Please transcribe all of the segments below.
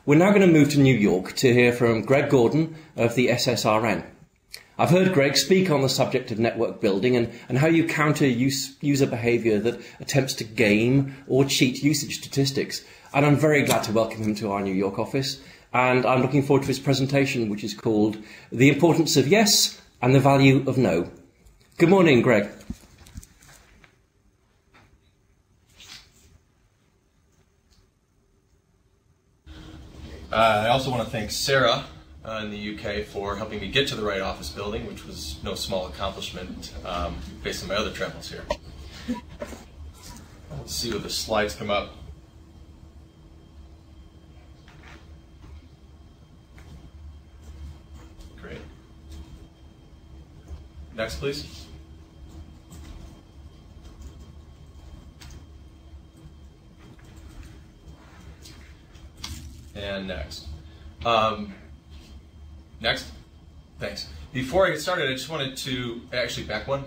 We're now going to move to New York to hear from Gregg Gordon of the SSRN. I've heard Gregg speak on the subject of network building and how you counter user behaviour that attempts to game or cheat usage statistics. And I'm very glad to welcome him to our New York office. And I'm looking forward to his presentation, which is called The Importance of Yes and the Value of No. Good morning, Gregg. I also want to thank Sarah in the UK for helping me get to the right office building, which was no small accomplishment based on my other travels here. Let's see what the slides come up. Great. Next, please. And next. Next. Thanks. Before I get started, I just wanted to, actually back one.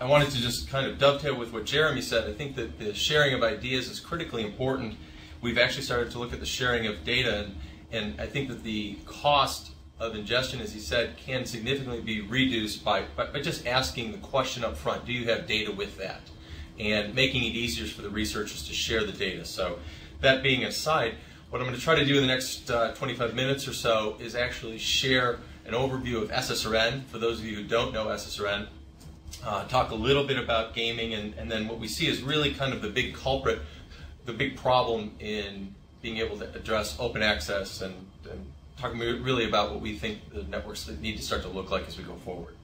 I wanted to just kind of dovetail with what Jeremy said. I think that the sharing of ideas is critically important. We've actually started to look at the sharing of data, and I think that the cost of ingestion, as he said, can significantly be reduced by just asking the question up front, do you have data with that? And making it easier for the researchers to share the data. So that being aside, what I'm going to try to do in the next 25 minutes or so is actually share an overview of SSRN. For those of you who don't know SSRN, talk a little bit about gaming, and then what we see is really kind of the big culprit, the big problem in being able to address open access, and talking really about what we think the networks need to start to look like as we go forward.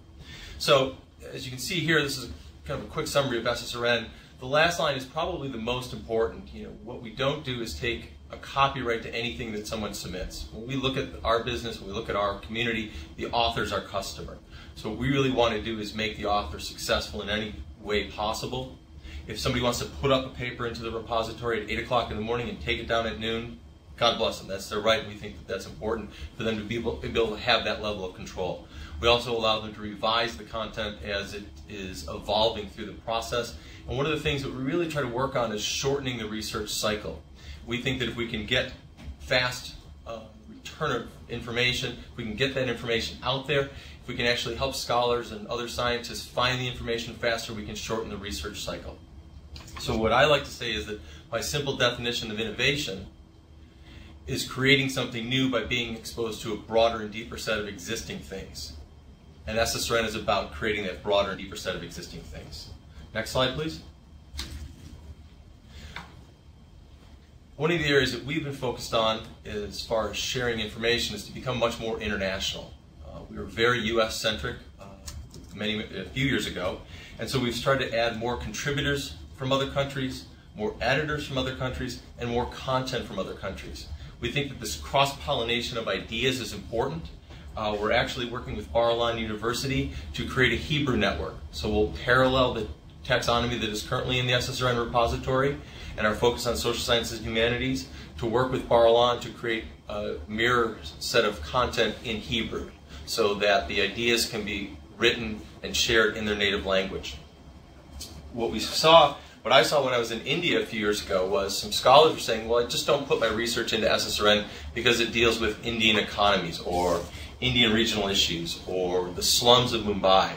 So as you can see here, this is kind of a quick summary of SSRN. The last line is probably the most important. You know, what we don't do is take a copyright to anything that someone submits. When we look at our business, when we look at our community, the author's our customer. So what we really want to do is make the author successful in any way possible. If somebody wants to put up a paper into the repository at 8 o'clock in the morning and take it down at noon, God bless them. That's their right, and we think that that's important for them to be able to have that level of control. We also allow them to revise the content as it is evolving through the process. And one of the things that we really try to work on is shortening the research cycle. We think that if we can get fast return of information, if we can get that information out there, if we can actually help scholars and other scientists find the information faster, we can shorten the research cycle. So what I like to say is that my simple definition of innovation is creating something new by being exposed to a broader and deeper set of existing things. And SSRN is about creating that broader and deeper set of existing things. Next slide, please. One of the areas that we've been focused on as far as sharing information is to become much more international. We were very US-centric a few years ago, and so we've started to add more contributors from other countries, more editors from other countries, and more content from other countries. We think that this cross-pollination of ideas is important. We're actually working with Bar-Ilan University to create a Hebrew network. So we'll parallel the taxonomy that is currently in the SSRN repository and our focus on social sciences and humanities to work with Bar-Ilan to create a mirror set of content in Hebrew so that the ideas can be written and shared in their native language. What I saw when I was in India a few years ago was some scholars were saying, well, I just don't put my research into SSRN because it deals with Indian economies or Indian regional issues or the slums of Mumbai.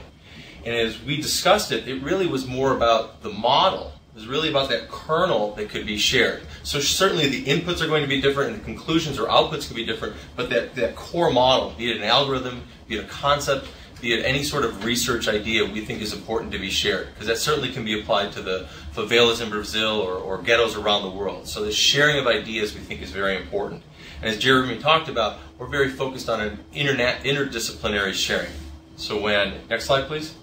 And as we discussed it, it really was more about the model. It was really about that kernel that could be shared. So certainly the inputs are going to be different and the conclusions or outputs could be different, but that core model, be it an algorithm, be it a concept, be it any sort of research idea, we think is important to be shared, because that certainly can be applied to the favelas in Brazil or ghettos around the world. So the sharing of ideas we think is very important. And as Jeremy talked about, we're very focused on an interdisciplinary sharing. So next slide please.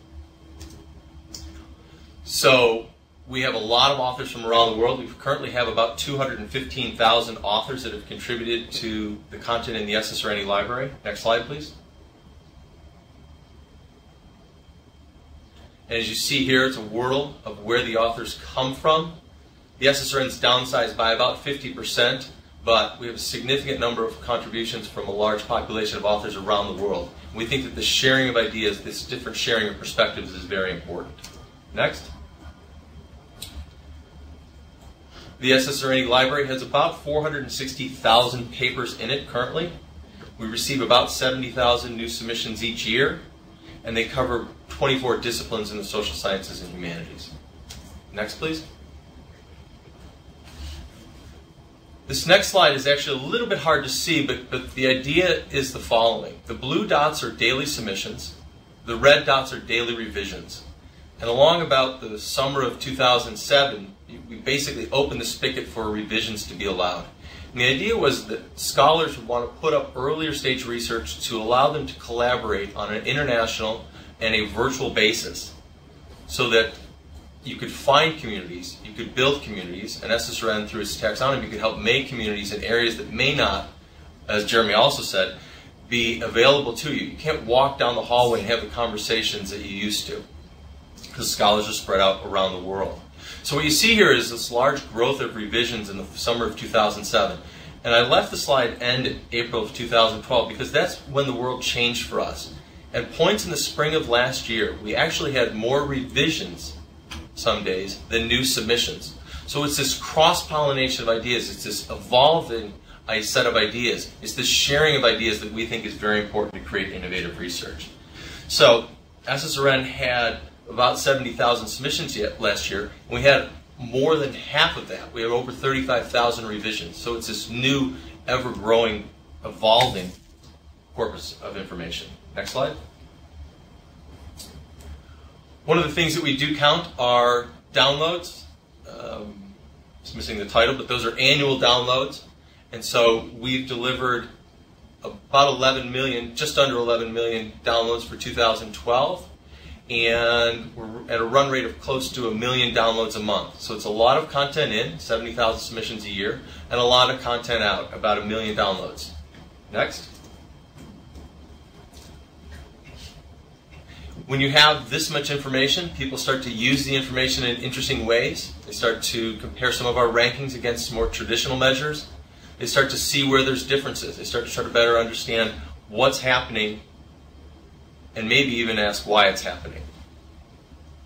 So we have a lot of authors from around the world. We currently have about 215,000 authors that have contributed to the content in the SSRN library. Next slide please. And as you see here, it's a world of where the authors come from. The SSRN is downsized by about 50%, but we have a significant number of contributions from a large population of authors around the world. We think that the sharing of ideas, this different sharing of perspectives is very important. Next. The SSRN library has about 460,000 papers in it currently. We receive about 70,000 new submissions each year, and they cover 24 disciplines in the social sciences and humanities. Next, please. This next slide is actually a little bit hard to see, but the idea is the following. The blue dots are daily submissions. The red dots are daily revisions. And along about the summer of 2007, we basically opened the spigot for revisions to be allowed. And the idea was that scholars would want to put up earlier stage research to allow them to collaborate on an international and a virtual basis so that you could find communities, you could build communities, and SSRN through its taxonomy could help make communities in areas that may not, as Jeremy also said, be available to you. You can't walk down the hallway and have the conversations that you used to because scholars are spread out around the world. So what you see here is this large growth of revisions in the summer of 2007. And I left the slide end in April of 2012 because that's when the world changed for us. At points in the spring of last year, we actually had more revisions some days than new submissions. So it's this cross-pollination of ideas. It's this evolving set of ideas. It's this sharing of ideas that we think is very important to create innovative research. So SSRN had about 70,000 submissions last year, and we had more than half of that. We have over 35,000 revisions. So it's this new, ever-growing, evolving corpus of information. Next slide. One of the things that we do count are downloads. It's missing the title, but those are annual downloads. And so we've delivered about 11 million, just under 11 million downloads for 2012. And we're at a run rate of close to 1 million downloads a month. So it's a lot of content in, 70,000 submissions a year, and a lot of content out, about 1 million downloads. Next. When you have this much information, people start to use the information in interesting ways. They start to compare some of our rankings against more traditional measures. They start to see where there's differences. They start to try to better understand what's happening and maybe even ask why it's happening.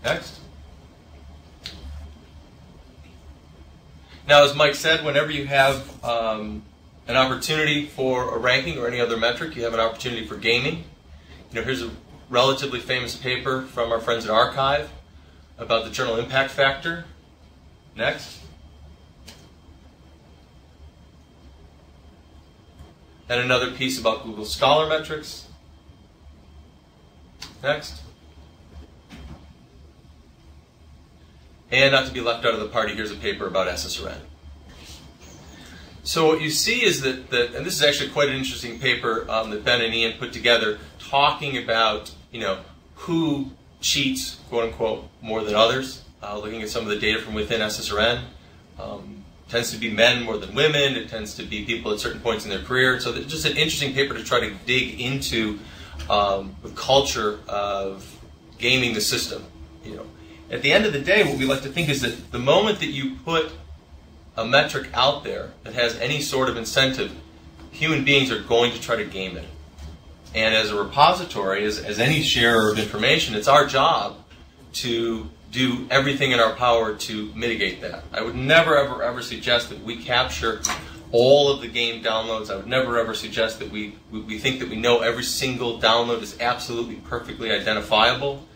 Next. Now, as Mike said, whenever you have an opportunity for a ranking or any other metric, you have an opportunity for gaming. Here's a relatively famous paper from our friends at Archive about the journal impact factor. Next. And another piece about Google Scholar metrics. Next. And not to be left out of the party, here's a paper about SSRN. So what you see is that and this is actually quite an interesting paper that Ben and Ian put together, talking about who cheats, quote unquote, more than others. Looking at some of the data from within SSRN, tends to be men more than women. It tends to be people at certain points in their career. So it's just an interesting paper to try to dig into the culture of gaming the system. At the end of the day, what we like to think is that the moment that you put a metric out there that has any sort of incentive, human beings are going to try to game it. And as a repository, as any sharer of information, it's our job to do everything in our power to mitigate that. I would never, ever, ever suggest that we capture all of the game downloads. I would never, ever suggest that we think that we know every single download is absolutely perfectly identifiable.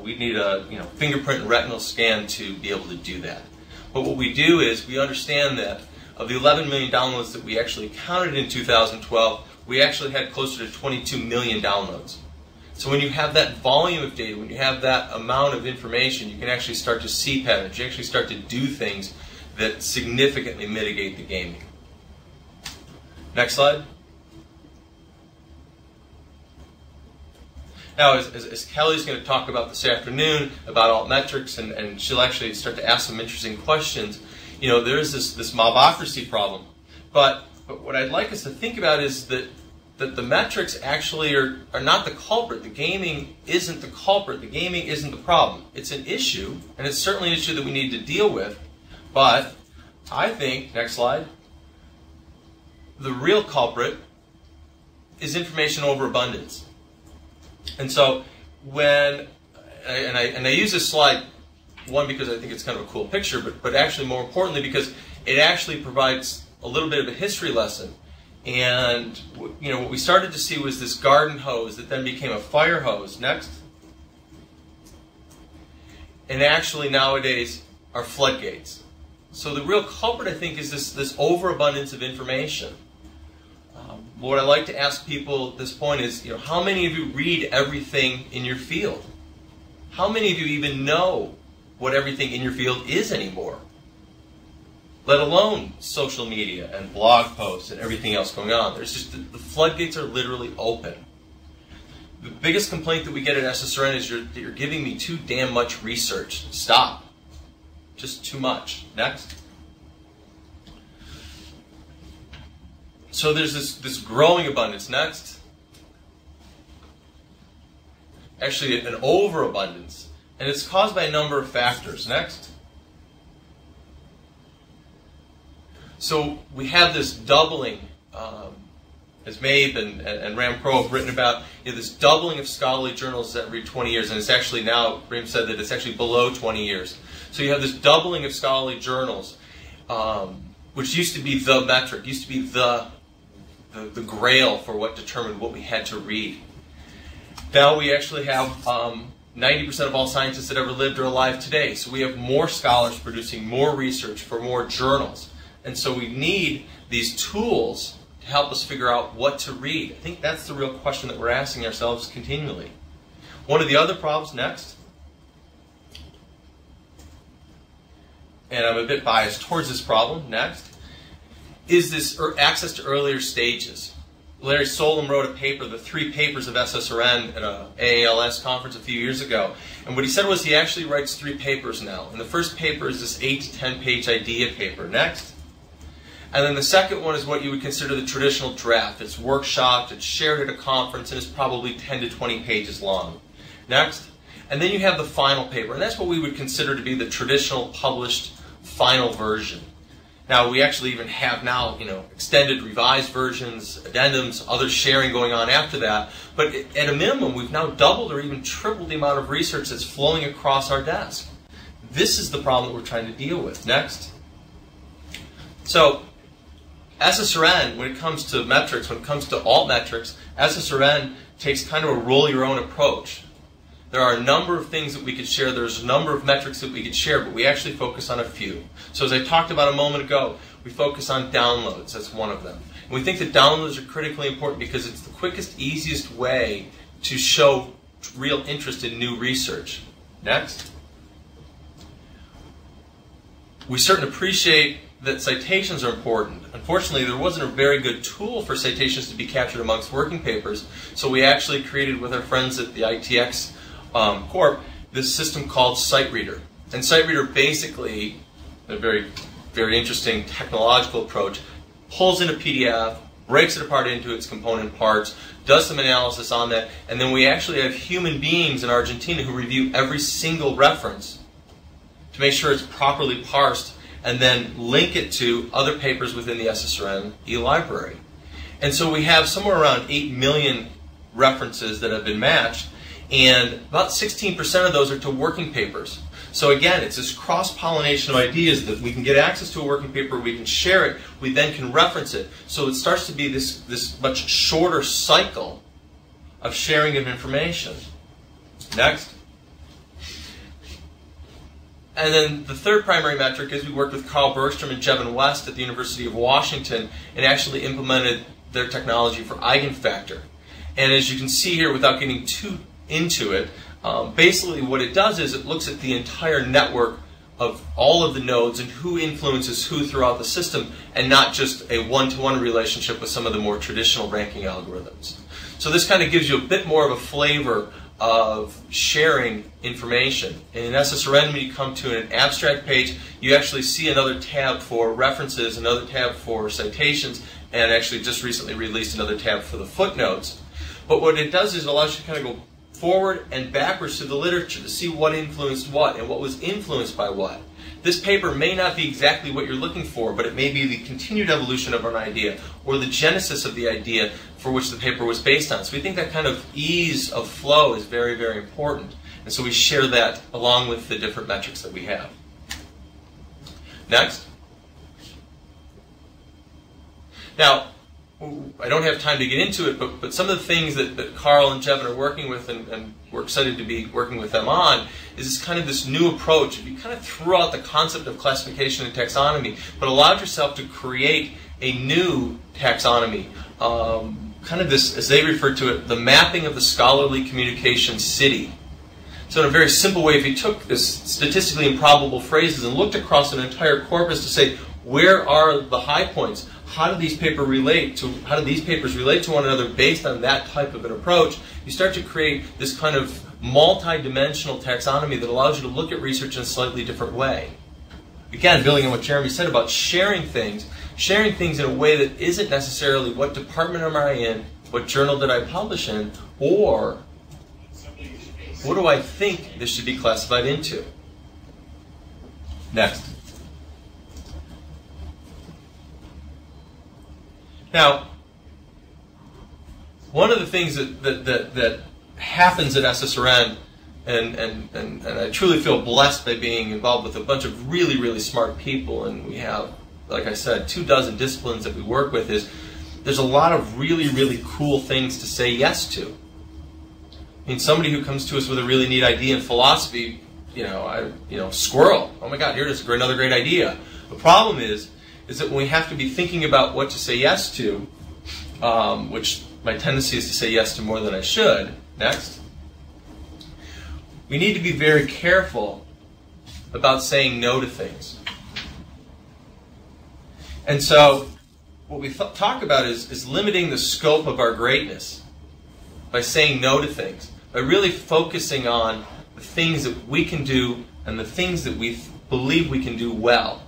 We'd need a fingerprint and retinal scan to be able to do that. But what we do is we understand that of the 11 million downloads that we actually counted in 2012, we actually had closer to 22 million downloads. So when you have that volume of data, when you have that amount of information, you can actually start to see patterns. You actually start to do things that significantly mitigate the gaming. Next slide. Now, as Kelly's going to talk about this afternoon, about Altmetrics, and she'll actually start to ask some interesting questions, there is this mobocracy problem. But what I'd like us to think about is that the metrics actually are not the culprit. The gaming isn't the culprit. The gaming isn't the problem. It's an issue, and it's certainly an issue that we need to deal with. But I think, next slide, the real culprit is information overabundance. And so when, and I use this slide, one, because I think it's kind of a cool picture, but actually more importantly because it actually provides a little bit of a history lesson. And what we started to see was this garden hose that then became a fire hose. Next. And actually nowadays are floodgates. So the real culprit, I think, is this overabundance of information. What I like to ask people at this point is, how many of you read everything in your field? How many of you even know what everything in your field is anymore? Let alone social media and blog posts and everything else going on. There's just the floodgates are literally open. The biggest complaint that we get at SSRN is that you're giving me too damn much research. Stop. Just too much. Next. So there's this growing abundance. Next. Actually, an overabundance. And it's caused by a number of factors. Next. So we have this doubling, as Mabe and Ram Crow have written about, this doubling of scholarly journals every 20 years. And it's actually now, Ram said that it's actually below 20 years. So you have this doubling of scholarly journals, which used to be the metric, used to be the grail for what determined what we had to read. Now we actually have 90% of all scientists that ever lived are alive today. So we have more scholars producing more research for more journals. And so we need these tools to help us figure out what to read. I think that's the real question that we're asking ourselves continually. One of the other problems, next, and I'm a bit biased towards this problem, next, is this access to earlier stages. Larry Solom wrote a paper, the 3 papers of SSRN, at an AALS conference a few years ago. And what he said was he actually writes 3 papers now. And the first paper is this 8 to 10 page idea paper. Next. And then the second one is what you would consider the traditional draft. It's workshopped, it's shared at a conference, and it's probably 10 to 20 pages long. Next. And then you have the final paper. And that's what we would consider to be the traditional published final version. Now, we actually even have now, extended revised versions, addendums, other sharing going on after that. But at a minimum, we've now doubled or even tripled the amount of research that's flowing across our desk. This is the problem that we're trying to deal with. Next. So, SSRN, when it comes to metrics, when it comes to altmetrics, SSRN takes kind of a roll-your-own approach. There are a number of things that we could share. There's a number of metrics that we could share, but we actually focus on a few. So as I talked about a moment ago, we focus on downloads. That's one of them. And we think that downloads are critically important because it's the quickest, easiest way to show real interest in new research. Next. We certainly appreciate that citations are important. Unfortunately, there wasn't a very good tool for citations to be captured amongst working papers, so we actually created with our friends at the ITX Corp this system called SiteReader. And SiteReader basically, a very, very interesting technological approach, pulls in a PDF, breaks it apart into its component parts, does some analysis on that, and then we actually have human beings in Argentina who review every single reference to make sure it's properly parsed and then link it to other papers within the SSRN e-library. And so we have somewhere around 8 million references that have been matched, and about 16% of those are to working papers. So again, it's this cross-pollination of ideas that we can get access to a working paper, we can share it, we then can reference it. So it starts to be this much shorter cycle of sharing of information. Next. And then the third primary metric is we worked with Carl Bergstrom and Jevin West at the University of Washington and actually implemented their technology for Ighen Factor. And as you can see here, without getting too into it, basically what it does is it looks at the entire network of all of the nodes and who influences who throughout the system, and not just a one-to-one relationship with some of the more traditional ranking algorithms. So this kind of gives you a bit more of a flavor of sharing information. And in SSRN, when you come to an abstract page, you actually see another tab for references, another tab for citations, and actually just recently released another tab for the footnotes. But what it does is it allows you to kind of go forward and backwards to the literature to see what influenced what and what was influenced by what. This paper may not be exactly what you're looking for, but it may be the continued evolution of an idea or the genesis of the idea for which the paper was based on. So we think that kind of ease of flow is very, very important. And so we share that along with the different metrics that we have. Next. Now, I don't have time to get into it, but some of the things that Carl and Jevin are working with, and we're excited to be working with them on, is this kind of this new approach. If you kind of threw out the concept of classification and taxonomy, but allowed yourself to create a new taxonomy, kind of this, as they refer to it, the mapping of the scholarly communication city. So in a very simple way, if you took this statistically improbable phrases and looked across an entire corpus to say, where are the high points? How do these papers relate to one another based on that type of an approach? You start to create this kind of multi-dimensional taxonomy that allows you to look at research in a slightly different way. Again, building on what Jeremy said about sharing things in a way that isn't necessarily what department am I in, what journal did I publish in, or what do I think this should be classified into? Next. Now, one of the things that happens at SSRN, and I truly feel blessed by being involved with a bunch of really, really smart people, and we have, like I said, 24 disciplines that we work with, is there's a lot of really, really cool things to say yes to. I mean, somebody who comes to us with a really neat idea in philosophy, squirrel. Oh my God, here's another great idea. The problem is that when we have to be thinking about what to say yes to, which my tendency is to say yes to more than I should. Next. We need to be very careful about saying no to things. And so what we talk about is limiting the scope of our greatness by saying no to things, by really focusing on the things that we can do and the things that we believe we can do well.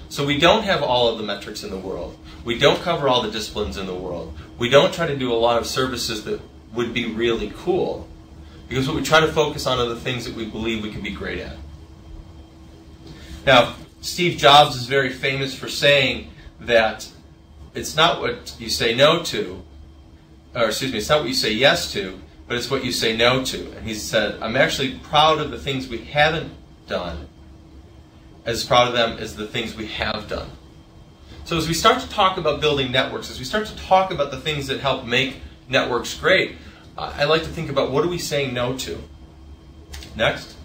So we don't have all of the metrics in the world. We don't cover all the disciplines in the world. We don't try to do a lot of services that would be really cool, because what we try to focus on are the things that we believe we can be great at. Now, Steve Jobs is very famous for saying that it's not what you say no to, or excuse me, it's not what you say yes to, but it's what you say no to. And he said, I'm actually proud of the things we haven't done, as proud of them as the things we have done. So as we start to talk about building networks, as we start to talk about the things that help make networks great, I like to think about what are we saying no to. Next.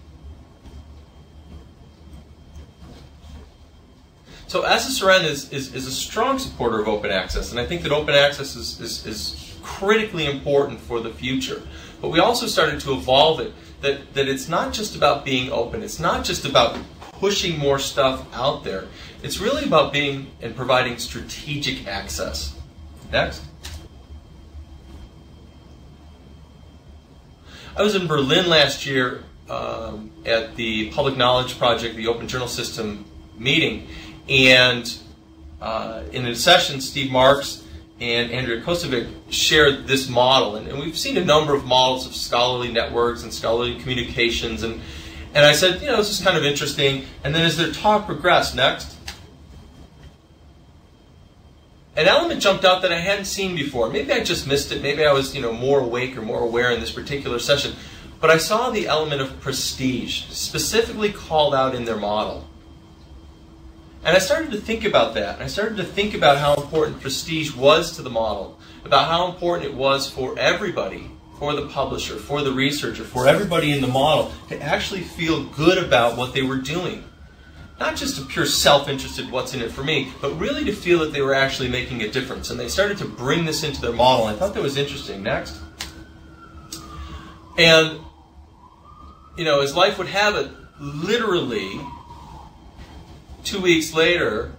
So SSRN is a strong supporter of open access, and I think that open access is critically important for the future. But we also started to evolve it, that it's not just about being open, it's not just about pushing more stuff out there. It's really about being and providing strategic access. Next. I was in Berlin last year at the Public Knowledge Project, the Open Journal System meeting, and in a session, Steve Marks and Andrea Kosovic shared this model, and we've seen a number of models of scholarly networks and scholarly communications, and I said, this is kind of interesting. And then as their talk progressed, next, an element jumped out that I hadn't seen before. Maybe I just missed it. Maybe I was, more awake or more aware in this particular session. But I saw the element of prestige specifically called out in their model. And I started to think about that. And I started to think about how important prestige was to the model, about how important it was for everybody, for the publisher, for the researcher, for everybody in the model to actually feel good about what they were doing. Not just a pure self-interested what's in it for me, but really to feel that they were actually making a difference. And they started to bring this into their model. I thought that was interesting. Next. And, as life would have it, literally 2 weeks later,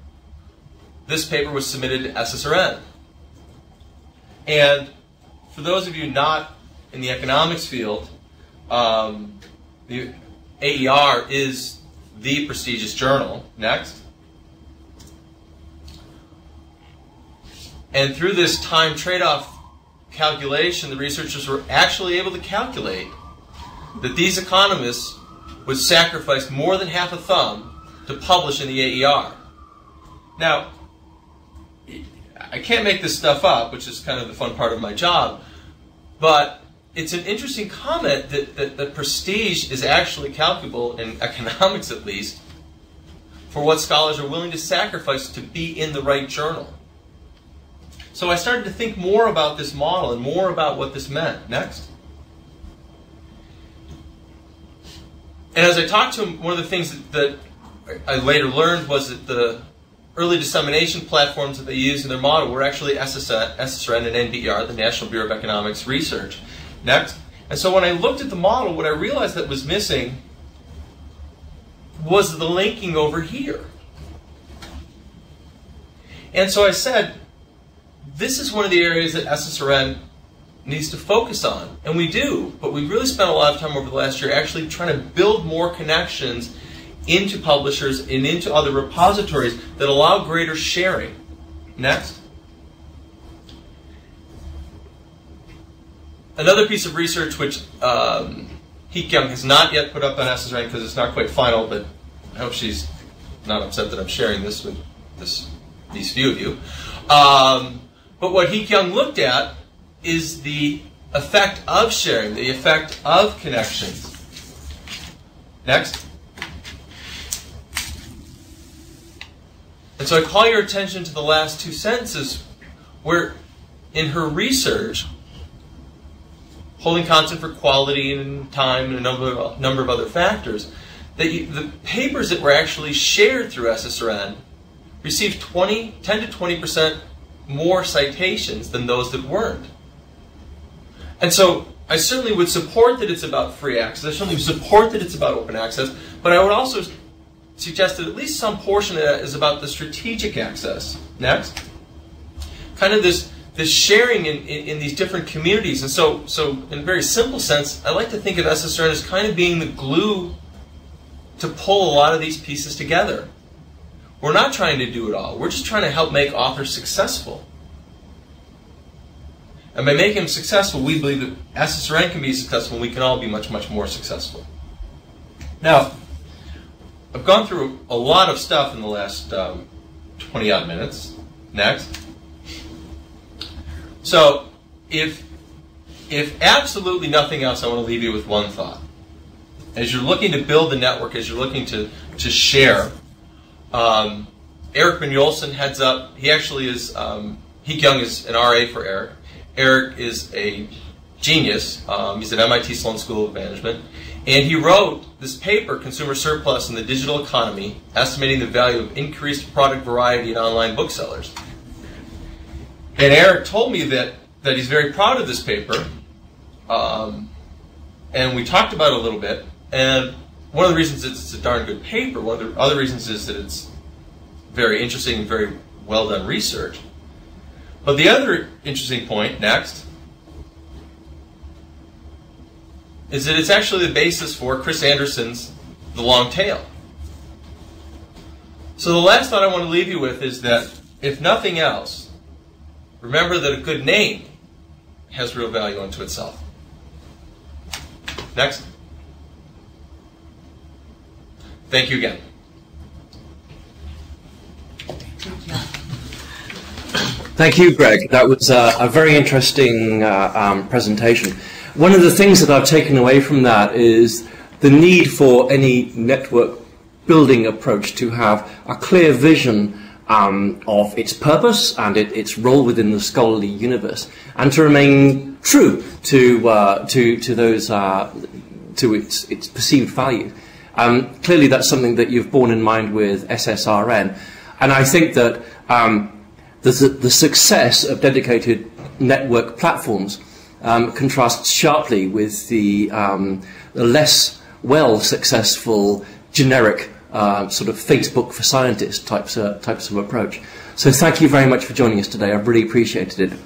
this paper was submitted to SSRN. And for those of you not in the economics field, the AER is the prestigious journal. Next. And through this time trade-off calculation, the researchers were actually able to calculate that these economists would sacrifice more than half a thumb to publish in the AER. Now, I can't make this stuff up, which is kind of the fun part of my job, but it's an interesting comment that prestige is actually calculable, in economics at least, for what scholars are willing to sacrifice to be in the right journal. So I started to think more about this model and more about what this meant. Next. And as I talked to him, one of the things that I later learned was that the early dissemination platforms that they used in their model were actually SSRN and NBER, the National Bureau of Economics Research. Next. And so when I looked at the model, what I realized that was missing was the linking over here. And so I said, this is one of the areas that SSRN needs to focus on. And we do, but we really spent a lot of time over the last year actually trying to build more connections into publishers and into other repositories that allow greater sharing. Next. Another piece of research which Ighen has not yet put up on SSRN because it's not quite final, but I hope she's not upset that I'm sharing this with these few of you. But what Ighen looked at is the effect of sharing, the effect of connections. Next. And so I call your attention to the last two sentences where in her research, holding constant for quality and time and a number of other factors, that the papers that were actually shared through SSRN received 10 to 20% more citations than those that weren't. And so I certainly would support that it's about free access. I certainly would support that it's about open access. But I would also suggest that at least some portion of that is about the strategic access. Next. Kind of this sharing in these different communities. And so in a very simple sense, I like to think of SSRN as kind of being the glue to pull a lot of these pieces together. We're not trying to do it all. We're just trying to help make authors successful. And by making them successful, we believe that SSRN can be successful and we can all be much, much more successful. Now, I've gone through a lot of stuff in the last 20-odd minutes. Next. So, if absolutely nothing else, I want to leave you with one thought. As you're looking to build the network, as you're looking to share, Eric Olson heads up. He actually is, Ighen is an RA for Eric. Eric is a genius. He's at MIT Sloan School of Management. And he wrote this paper, Consumer Surplus in the Digital Economy, Estimating the Value of Increased Product Variety in Online Booksellers. And Eric told me that he's very proud of this paper. And we talked about it a little bit. And one of the reasons it's a darn good paper, one of the other reasons is that it's very interesting and very well done research. But the other interesting point, next, is that it's actually the basis for Chris Anderson's The Long Tail. So the last thought I want to leave you with is that, if nothing else, remember that a good name has real value unto itself. Next. Thank you again. Thank you, Greg. That was a very interesting presentation. One of the things that I've taken away from that is the need for any network building approach to have a clear vision of its purpose and its role within the scholarly universe, and to remain true to those to its perceived value. Clearly, that's something that you've borne in mind with SSRN, and I think that the success of dedicated network platforms contrasts sharply with the less well successful generic sort of Facebook for scientists types of approach. So thank you very much for joining us today. I really appreciated it.